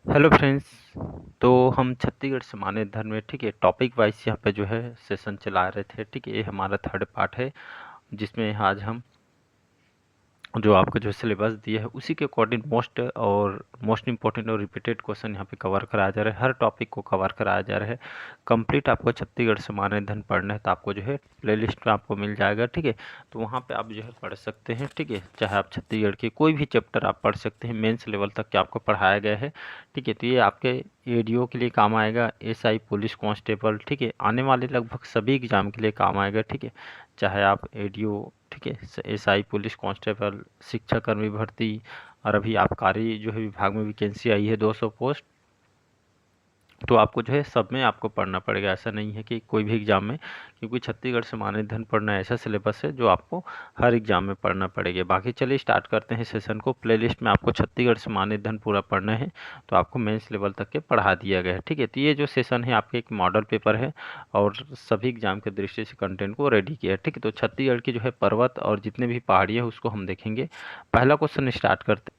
Hello friends. तो हम छत्तीसगढ़ सामान्य धर्म में ठीक है टॉपिक वाइज यहाँ पे जो है सेशन चला रहे थे। ठीक है, ये हमारा थर्ड पार्ट है जिसमें आज हम जो आपको जो सिलेबस दिया है उसी के अकॉर्डिंग मोस्ट इंपॉर्टेंट और रिपीटेड क्वेश्चन यहाँ पे कवर कराया जा रहा है। हर टॉपिक को कवर कराया जा रहा है। कंप्लीट आपको छत्तीसगढ़ सामान्य धर्म पढ़ना है तो आपको जो है प्लेलिस्ट में आपको मिल जाएगा। ठीक है, तो वहाँ पे आप जो है पढ़ सकते हैं। ठीक है, चाहे आप छत्तीसगढ़ के कोई भी चैप्टर आप पढ़ सकते हैं, मेंस लेवल तक के आपको पढ़ाया गया है। ठीक है, तो ये आपके एडीओ के लिए काम आएगा, एसआई पुलिस कांस्टेबल, ठीक है, आने वाले लगभग सभी एग्जाम के लिए काम आएगा। ठीक है, चाहे आप एडीओ, ठीक है, एसआई पुलिस कांस्टेबल, शिक्षाकर्मी भर्ती, और अभी आबकारी जो है विभाग में वैकेंसी आई है 200 पोस्ट। तो आपको जो है सब में आपको पढ़ना पड़ेगा, ऐसा नहीं है कि कोई भी एग्जाम में, क्योंकि छत्तीसगढ़ सामान्य धन पढ़ना ऐसा सिलेबस है जो आपको हर एग्जाम में पढ़ना पड़ेगा। बाकी चलिए स्टार्ट करते हैं सेशन को। प्लेलिस्ट में आपको छत्तीसगढ़ सामान्य धन पूरा पढ़ना है तो आपको मेंस लेवल तक के पढ़ा दिया गया है। ठीक है, तो ये जो सेशन है आपके एक मॉडल पेपर है और सभी एग्जाम के दृष्टि से कंटेंट को रेडी किया है। ठीक है, तो छत्तीसगढ़ की जो है पर्वत और जितने भी पहाड़ियाँ उसको हम देखेंगे। पहला क्वेश्चन स्टार्ट करते हैं।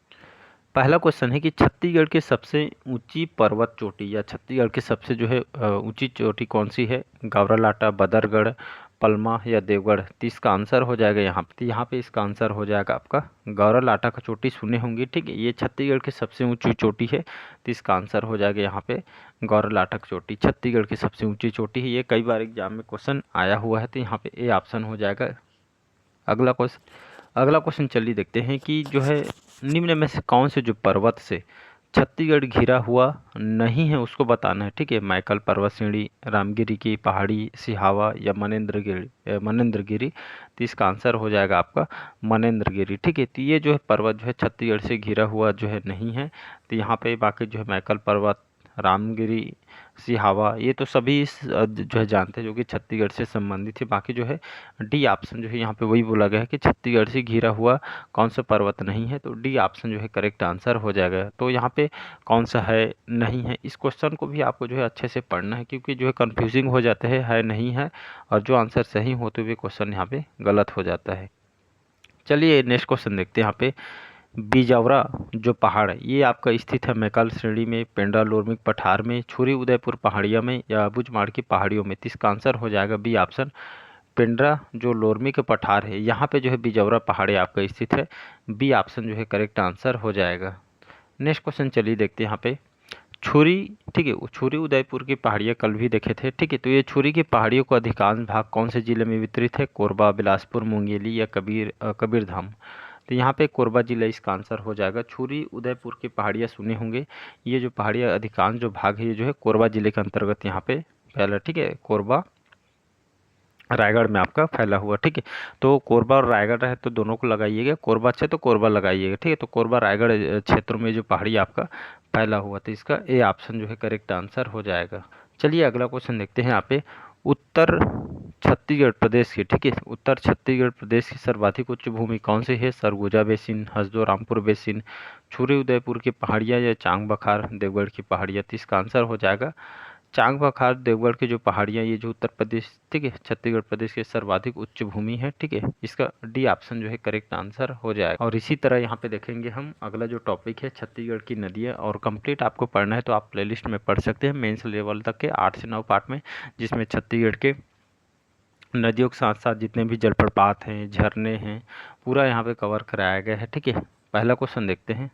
पहला क्वेश्चन है कि छत्तीसगढ़ की सबसे ऊंची पर्वत चोटी या छत्तीसगढ़ की सबसे जो है ऊंची चोटी कौन सी है? गावरालाटा, बदरगढ़, पलमा या देवगढ़? तो इसका आंसर हो जाएगा यहाँ पे। तो यहाँ पे इसका आंसर हो जाएगा आपका गावरालाटा का चोटी। सुने होंगे, ठीक है, ये छत्तीसगढ़ की सबसे ऊंची चोटी है। तो इसका आंसर हो जाएगा यहाँ पे गावरालाटा की चोटी छत्तीसगढ़ की सबसे ऊंची चोटी है। ये कई बार एग्जाम में क्वेश्चन आया हुआ है, तो यहाँ पे ए ऑप्शन हो जाएगा। अगला क्वेश्चन चलिए देखते हैं कि जो है निम्न में से कौन से जो पर्वत से छत्तीसगढ़ घिरा हुआ नहीं है उसको बताना है। ठीक है, मैकल पर्वत श्रेणी, रामगिरी की पहाड़ी, सिहावा या मनेंद्रगिरी? तो इसका आंसर हो जाएगा आपका मनेंद्रगिरी। ठीक है, तो ये जो है पर्वत जो है छत्तीसगढ़ से घिरा हुआ जो है नहीं है। तो यहाँ पे बाकी जो है मैकल पर्वत, रामगिरी, सिहावा, ये तो सभी जो है जानते हैं जो कि छत्तीसगढ़ से संबंधित है। बाकी जो है डी ऑप्शन जो है यहाँ पे वही बोला गया है कि छत्तीसगढ़ से घिरा हुआ कौन सा पर्वत नहीं है। तो डी ऑप्शन जो है करेक्ट आंसर हो जाएगा। तो यहाँ पे कौन सा है नहीं है, इस क्वेश्चन को भी आपको जो है अच्छे से पढ़ना है, क्योंकि जो है कंफ्यूजिंग हो जाता है नहीं है, और जो आंसर सही होते हुए क्वेश्चन यहाँ पे गलत हो जाता है। चलिए नेक्स्ट क्वेश्चन देखते हैं यहाँ पे। बिजावरा जो पहाड़ है ये आपका स्थित है मैकाल श्रेणी में, पेंड्रा लोरमिक पठार में, छुरी उदयपुर पहाड़िया में या बुजमाड़ की पहाड़ियों में? तो इसका आंसर हो जाएगा बी ऑप्शन पेंड्रा जो लोरमी के पठार है यहाँ पे जो है बिजौरा पहाड़ी आपका स्थित है। बी ऑप्शन जो है करेक्ट आंसर हो जाएगा। नेक्स्ट क्वेश्चन चलिए देखते हैं यहाँ पे। छुरी, ठीक है, छुरी उदयपुर की पहाड़ियाँ कल भी देखे थे। ठीक है, तो ये छुरी की पहाड़ियों का अधिकांश भाग कौन से जिले में वितरित है? कोरबा, बिलासपुर, मुंगेली या कबीरधाम? तो यहाँ पे कोरबा जिला इसका आंसर हो जाएगा। छुरी उदयपुर की पहाड़ियाँ सुने होंगे, ये जो पहाड़ियाँ अधिकांश जो भाग है ये जो है कोरबा जिले के अंतर्गत यहाँ पे फैला। ठीक है, कोरबा रायगढ़ में आपका फैला हुआ। ठीक है, तो कोरबा और रायगढ़ है तो दोनों को लगाइएगा, कोरबा अच्छे तो कोरबा लगाइएगा। ठीक है, तो कोरबा रायगढ़ क्षेत्र में जो पहाड़ी आपका फैला हुआ, तो इसका ए ऑप्शन जो है करेक्ट आंसर हो जाएगा। चलिए अगला क्वेश्चन देखते हैं यहाँ पे। उत्तर छत्तीसगढ़ प्रदेश की, ठीक है, उत्तर छत्तीसगढ़ प्रदेश की सर्वाधिक उच्च भूमि कौन सी है? सरगुजा बेसिन, हसदो रामपुर बेसिन, छुरी उदयपुर की पहाड़ियाँ या चांग बखार देवगढ़ की पहाड़ियाँ? तो इसका आंसर हो जाएगा चांग बखार देवगढ़ की जो पहाड़ियाँ, ये जो उत्तर प्रदेश, ठीक है, छत्तीसगढ़ प्रदेश की सर्वाधिक उच्च भूमि है। ठीक है, इसका डी ऑप्शन जो है करेक्ट आंसर हो जाएगा। और इसी तरह यहाँ पे देखेंगे हम अगला जो टॉपिक है छत्तीसगढ़ की नदियाँ, और कंप्लीट आपको पढ़ना है तो आप प्लेलिस्ट में पढ़ सकते हैं मेंस लेवल तक के 8 से 9 पार्ट में, जिसमें छत्तीसगढ़ के नदियों के साथ साथ जितने भी जलप्रपात हैं, झरने हैं, पूरा यहाँ पे कवर कराया गया है। ठीक है, पहला क्वेश्चन देखते हैं।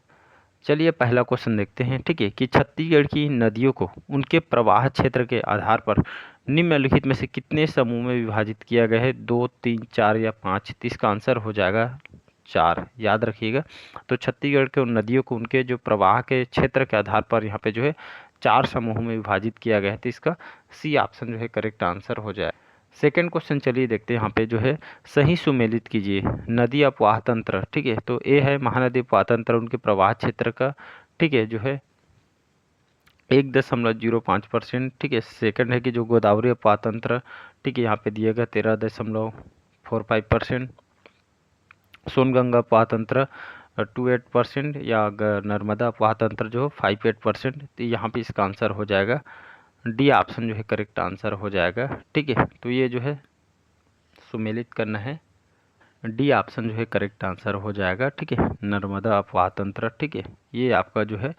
चलिए पहला क्वेश्चन देखते हैं। ठीक है, कि छत्तीसगढ़ की नदियों को उनके प्रवाह क्षेत्र के आधार पर निम्नलिखित में से कितने समूह में विभाजित किया गया है? 2, 3, 4 या 5? तो इसका आंसर हो जाएगा 4, याद रखिएगा। तो छत्तीसगढ़ के उन नदियों को उनके जो प्रवाह के क्षेत्र के आधार पर यहाँ पे जो है 4 समूहों में विभाजित किया गया है। तो इसका सी ऑप्शन जो है करेक्ट आंसर हो जाए। सेकेंड क्वेश्चन चलिए देखते हैं यहाँ पे जो है। सही सुमेलित कीजिए नदी अपवाह तंत्र। ठीक है, तो ए है महानदी अपवाह तंत्र उनके प्रवाह क्षेत्र का, ठीक है, जो है 1.05%। ठीक है, सेकंड है कि जो गोदावरी अपवाह तंत्र, ठीक है, यहाँ पे दिएगा 13.45%। सोनगंगा अपवाह तंत्र 28%, या नर्मदा अपवाह तंत्र जो 58%। तो यहाँ पे इसका आंसर हो जाएगा डी ऑप्शन जो है करेक्ट आंसर हो जाएगा। ठीक है, तो ये जो है सुमेलित करना है, डी ऑप्शन जो है करेक्ट आंसर हो जाएगा। ठीक है, नर्मदा अपवाह तंत्र। ठीक है, ये आपका जो है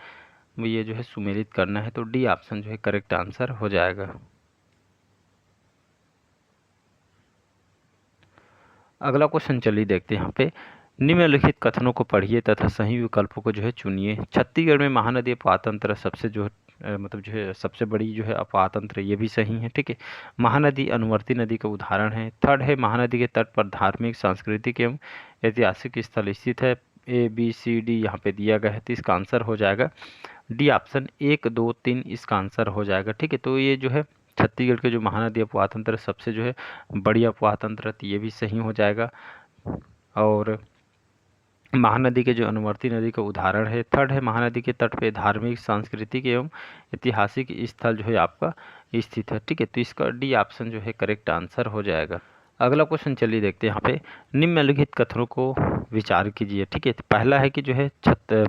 ये जो है सुमेलित करना है, तो डी ऑप्शन जो है करेक्ट आंसर हो जाएगा। अगला क्वेश्चन चलिए देखते हैं यहाँ पे। निम्नलिखित कथनों को पढ़िए तथा सही विकल्पों को जो है चुनिए। छत्तीसगढ़ में महानदी अपवाह तंत्र सबसे जो है मतलब जो है सबसे बड़ी जो है अपवाह तंत्र, ये भी सही है, ठीक है। महानदी अनुवर्ती नदी का उदाहरण है। थर्ड है महानदी के तट पर धार्मिक, सांस्कृतिक एवं ऐतिहासिक स्थल स्थित है। ए बी सी डी यहाँ पे दिया गया है, तो इसका आंसर हो जाएगा डी ऑप्शन 1 2 3 इसका आंसर हो जाएगा, ठीक है। तो ये जो है छत्तीसगढ़ के जो महानदी अपवाह तंत्र सबसे जो है बड़ी अपवाह तंत्र, तो ये भी सही हो जाएगा। और महानदी के जो अनुवर्ती नदी का उदाहरण है। थर्ड है महानदी के तट पे धार्मिक, सांस्कृतिक एवं ऐतिहासिक स्थल जो है आपका स्थित है, ठीक है। तो इसका डी ऑप्शन जो है करेक्ट आंसर हो जाएगा। अगला क्वेश्चन चलिए देखते हैं यहाँ पे। निम्नलिखित कथनों को विचार कीजिए, ठीक है। तो पहला है कि जो है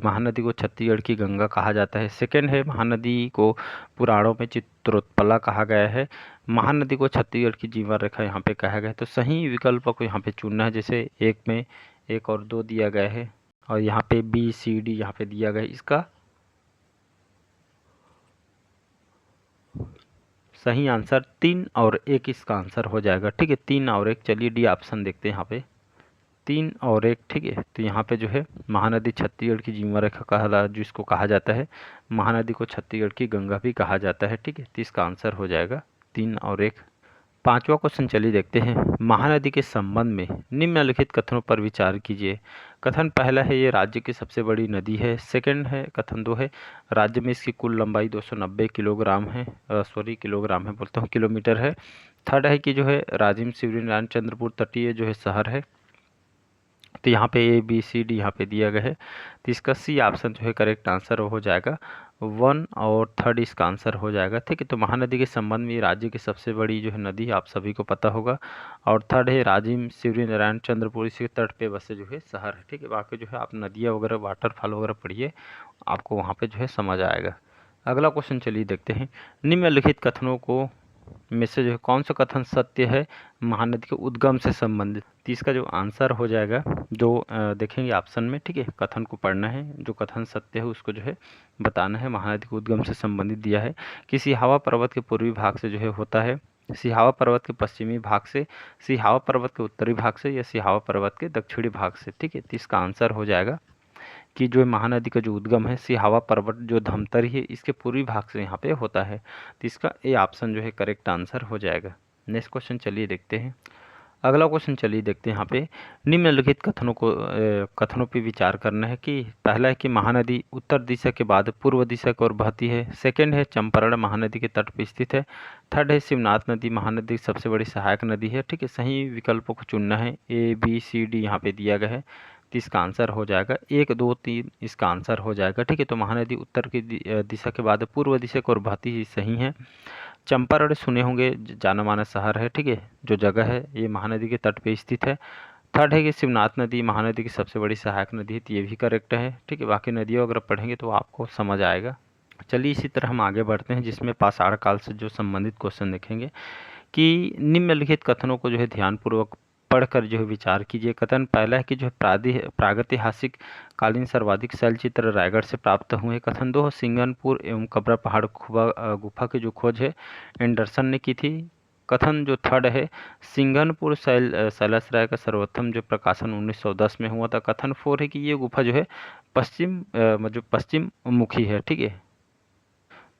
महानदी को छत्तीसगढ़ की गंगा कहा जाता है। सेकंड है महानदी को पुराणों में चित्रोत्पला कहा गया है। महानदी को छत्तीसगढ़ की जीवन रेखा यहाँ पे कहा गया है। तो सही विकल्प को यहाँ पे चुनना है, जैसे एक में 1 और 2 दिया गया है और यहाँ पे बी सी डी यहाँ पे दिया गया है। इसका सही आंसर 3 और 1 इसका आंसर हो जाएगा, ठीक है। 3 और 1, चलिए डी ऑप्शन देखते हैं यहाँ पे। 3 और 1, ठीक है। तो यहाँ पे जो है महानदी छत्तीसगढ़ की जीवन रेखा कहा, जिसको कहा जाता है। महानदी को छत्तीसगढ़ की गंगा भी कहा जाता है, ठीक है। तो इसका आंसर हो जाएगा 3 और 1। पांचवा क्वेश्चन चलिए देखते हैं। महानदी के संबंध में निम्नलिखित कथनों पर विचार कीजिए। कथन पहला है ये राज्य की सबसे बड़ी नदी है। सेकंड है, कथन 2 है राज्य में इसकी कुल लंबाई 290 किलोग्राम है, किलोग्राम है बोलता हूँ, किलोमीटर है। थर्ड है कि जो है राजिम शिवरीनारायण चंद्रपुर तटीय जो है शहर है। तो यहाँ पे ए बी सी डी यहाँ पे दिया गया है, तो इसका सी ऑप्शन जो है करेक्ट आंसर हो जाएगा 1 और 3 इसका आंसर हो जाएगा, ठीक है। तो महानदी के संबंध में राज्य की सबसे बड़ी जो है नदी आप सभी को पता होगा। और थर्ड है राजिम शिवरीनारायण चंद्रपुर, इसी तट पे बसे जो है शहर है, ठीक है। बाकी जो है आप नदियाँ वगैरह, वाटरफॉल वगैरह पढ़िए, आपको वहाँ पे जो है समझ आएगा। अगला क्वेश्चन चलिए देखते हैं। निम्नलिखित कथनों को में से जो है कौन सा कथन सत्य है महानदी के उद्गम से संबंधित। तो इसका जो आंसर हो जाएगा, जो देखेंगे ऑप्शन में, ठीक है। कथन को पढ़ना है, जो कथन सत्य है उसको जो है बताना है। महानदी के उद्गम से संबंधित दिया है कि सिहावा पर्वत के पूर्वी भाग से जो है होता है, सिहावा पर्वत के पश्चिमी भाग से, सिहावा पर्वत के उत्तरी भाग से, या सिहावा पर्वत के दक्षिणी भाग से, ठीक है। तो इसका आंसर हो जाएगा कि जो महानदी का जो उद्गम है सिहावा पर्वत जो धमतरी है इसके पूर्वी भाग से यहाँ पे होता है। तो इसका ए ऑप्शन जो है करेक्ट आंसर हो जाएगा। नेक्स्ट क्वेश्चन चलिए देखते हैं। अगला क्वेश्चन चलिए देखते हैं यहाँ पे। निम्नलिखित कथनों पे विचार करना है कि पहला है कि महानदी उत्तर दिशा के बाद पूर्व दिशा की ओर बहती है। सेकंड है चंपारण महानदी के तट पर स्थित है। थर्ड है शिवनाथ नदी महानदी की सबसे बड़ी सहायक नदी है, ठीक है। सही विकल्पों को चुनना है, ए बी सी डी यहाँ पे दिया गया है, तो इसका आंसर हो जाएगा 1 2 3 इसका आंसर हो जाएगा, ठीक है। तो महानदी उत्तर की दिशा के बाद पूर्व दिशा की ओर बहती ही सही है। चंपारण सुने होंगे, जाना माना शहर है, ठीक है। जो जगह है ये महानदी के तट पे स्थित है। थर्ड है कि शिवनाथ नदी महानदी की सबसे बड़ी सहायक नदी है, तो ये भी करेक्ट है, ठीक है। बाकी नदियों अगर पढ़ेंगे तो आपको समझ आएगा। चलिए इसी तरह हम आगे बढ़ते हैं, जिसमें पाषाण काल से जो संबंधित क्वेश्चन देखेंगे कि निम्नलिखित कथनों को जो है ध्यानपूर्वक पढ़कर जो है विचार कीजिए। कथन पहला है कि जो है प्रागैतिहासिक कालीन सर्वाधिक शैलचित्र रायगढ़ से प्राप्त हुए। कथन 2 सिंगनपुर एवं कबरा पहाड़ गुफा की जो खोज है एंडरसन ने की थी। कथन जो थर्ड है सिंगनपुर शैलाश्रय का सर्वप्रथम जो प्रकाशन 1910 में हुआ था। कथन 4 है कि ये गुफा जो है पश्चिम मुखी है, ठीक है।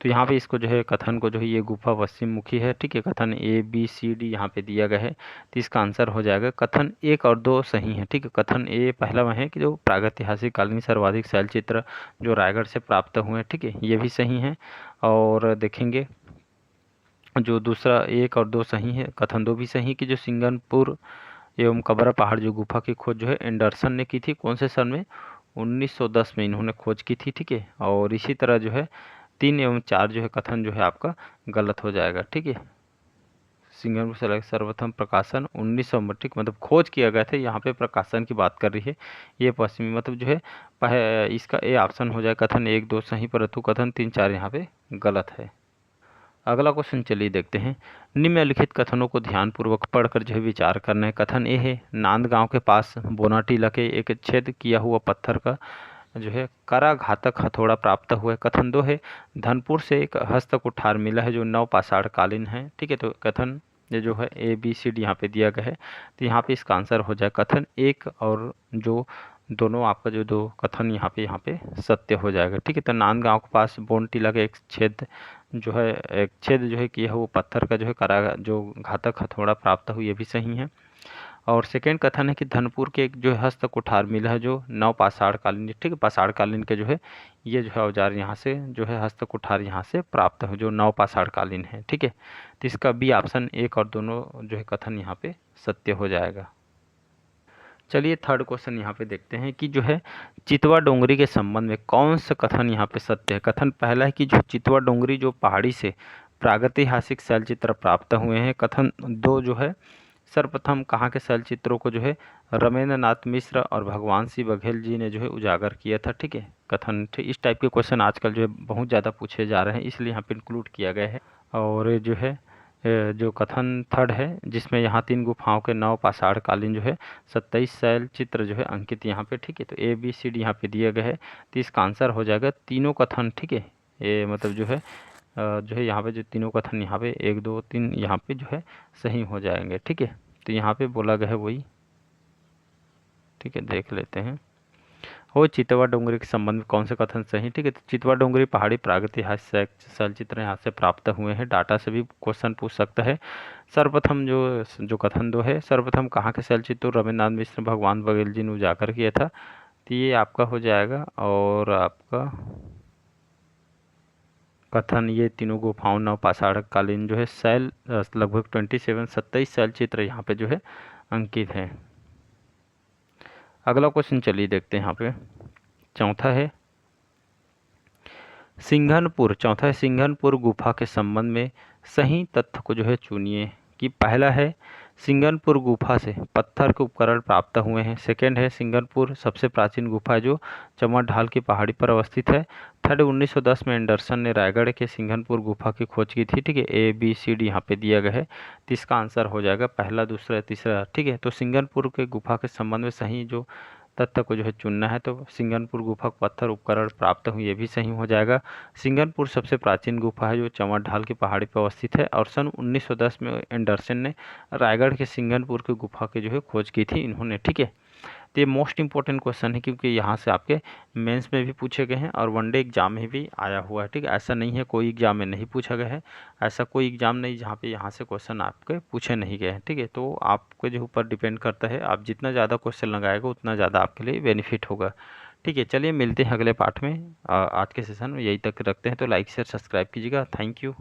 तो यहाँ पे इसको जो है कथन को जो है ये गुफा पश्चिम मुखी है, ठीक है। कथन ए बी सी डी यहाँ पे दिया गया है, तो इसका आंसर हो जाएगा कथन 1 और 2 सही है, ठीक है। कथन ए पहला वह है कि जो प्रागैतिहासिक कालीन सर्वाधिक शैलचित्र जो रायगढ़ से प्राप्त हुए हैं, ठीक है, ये भी सही है। और देखेंगे जो दूसरा 1 और 2 सही है। कथन 2 भी सही कि जो सिंगनपुर एवं कबरा पहाड़ जो गुफा की खोज जो है एंडरसन ने की थी, कौन से सन में, 1910 में इन्होंने खोज की थी, ठीक है। और इसी तरह जो है 3 एवं 4 जो है कथन जो है आपका गलत हो जाएगा, ठीक है। सिंगनपुर सर्वप्रथम प्रकाशन 1900 में, ठीक, मतलब खोज किया गया था, यहाँ पे प्रकाशन की बात कर रही है। ये पश्चिमी मतलब जो है इसका ए ऑप्शन हो जाए। कथन 1 2 सही, परंतु कथन 3 4 यहाँ पे गलत है। अगला क्वेश्चन चलिए देखते हैं। निम्नलिखित कथनों को ध्यानपूर्वक पढ़कर जो है विचार करना है। कथन ए है नांदगांव के पास बोनाटीला के एक छेद किया हुआ पत्थर का जो है कराघातक हथौड़ा प्राप्त हुआ है। कथन 2 है धनपुर से एक हस्त कुठार मिला है जो नवपाषाण कालीन है। ठीक है, तो कथन ये जो है ABCD यहाँ पे दिया गया है, तो यहाँ पे इसका आंसर हो जाए कथन 1 और जो दोनों आपका जो दो कथन यहाँ पे सत्य हो जाएगा। ठीक है, तो नांदगांव के पास बोन टीला का एक छेद जो है किया है वो पत्थर का जो है करा जो घातक हथौड़ा प्राप्त हुई, ये भी सही है। और सेकेंड कथन है कि धनपुर के एक जो है हस्त कुठार मिला है जो नवपाषाण कालीन, ठीक है, पाषाण कालीन के जो है ये जो है औजार यहाँ से जो है हस्त कुठार यहाँ से प्राप्त हो जो नवपाषाण कालीन है। ठीक है, तो इसका बी ऑप्शन 1 और दोनों जो है कथन यहाँ पे सत्य हो जाएगा। चलिए थर्ड क्वेश्चन यहाँ पे देखते हैं कि जो है चितवा डोंगरी के संबंध में कौन सा कथन यहाँ पे सत्य है। कथन पहला है कि जो चितवा डोंगरी जो पहाड़ी से प्रागैतिहासिक शैलचित्र प्राप्त हुए हैं। कथन 2 जो है सर्वप्रथम कहाँ के शैलचित्रों को जो है रमेंद्र नाथ मिश्र और भगवान सिंह बघेल जी ने जो है उजागर किया था। ठीक है, कथन इस टाइप के क्वेश्चन आजकल जो है बहुत ज़्यादा पूछे जा रहे हैं, इसलिए यहाँ पे इंक्लूड किया गया है। और जो है जो कथन थर्ड है जिसमें यहाँ 3 गुफाओं के नवपाषाण कालीन जो है 27 शैल चित्र जो है अंकित यहाँ पे। ठीक है, तो ABCD यहाँ पे दिया गया है, तो इसका आंसर हो जाएगा तीनों कथन। ठीक है, ये मतलब जो है यहाँ पे जो तीनों कथन यहाँ पे 1 2 3 यहाँ पे जो है सही हो जाएंगे। ठीक है, तो यहाँ पे बोला गया है वही। ठीक है, देख लेते हैं वो चितवा डोंगरी के संबंध में कौन से कथन सही। ठीक है, तो चितवा डोंगरी पहाड़ी प्रागैतिहासिक शैलचित्र यहाँ से प्राप्त हुए हैं। डाटा से भी क्वेश्चन पूछ सकता है। सर्वप्रथम जो कथन 2 है सर्वप्रथम कहाँ के शैलचित्र रविन्द्रनाथ मिश्र भगवान बघेल जी ने उजागर किया था, तो ये आपका हो जाएगा। और आपका कथन ये तीनों गुफाओं नवपाषाण कालीन जो है शैल लगभग 27 शैल चित्र यहाँ पे जो है अंकित है। अगला क्वेश्चन चलिए देखते हैं यहाँ पे। चौथा है सिंघनपुर गुफा के संबंध में सही तथ्य को जो है चुनिए। कि पहला है सिंघनपुर गुफा से पत्थर के उपकरण प्राप्त हुए हैं। सेकंड है सिंघनपुर सबसे प्राचीन गुफा है जो चमर ढाल की पहाड़ी पर अवस्थित है। थर्ड 1910 में एंडरसन ने रायगढ़ के सिंघनपुर गुफा की खोज की थी। ठीक है, ABCD यहाँ पे दिया गया है, तो इसका आंसर हो जाएगा पहला दूसरा तीसरा। ठीक है, तो सिंघनपुर के गुफा के संबंध में सही जो तथ्य को जो है चुनना है, तो सिंघनपुर गुफा पत्थर उपकरण प्राप्त हुई, ये भी सही हो जाएगा। सिंघनपुर सबसे प्राचीन गुफा है जो चमर ढाल की पहाड़ी पर अवस्थित है। और सन 1910 में एंडरसन ने रायगढ़ के सिंघनपुर की गुफा की जो है खोज की थी इन्होंने। ठीक है, तो ये मोस्ट इंपॉर्टेंट क्वेश्चन है क्योंकि यहाँ से आपके मेंस में भी पूछे गए हैं और वनडे एग्जाम में भी आया हुआ है। ठीक है, ऐसा नहीं है कोई एग्जाम में नहीं पूछा गया है, ऐसा कोई एग्जाम नहीं जहाँ पे यहाँ से क्वेश्चन आपके पूछे नहीं गए हैं। ठीक है, तो आपके जो ऊपर डिपेंड करता है, आप जितना ज़्यादा क्वेश्चन लगाएगा उतना ज़्यादा आपके लिए बेनिफिट होगा। ठीक है, चलिए मिलते हैं अगले पार्ट में। आज के सेशन में यही तक रखते हैं, तो लाइक शेयर सब्सक्राइब कीजिएगा। Thank you.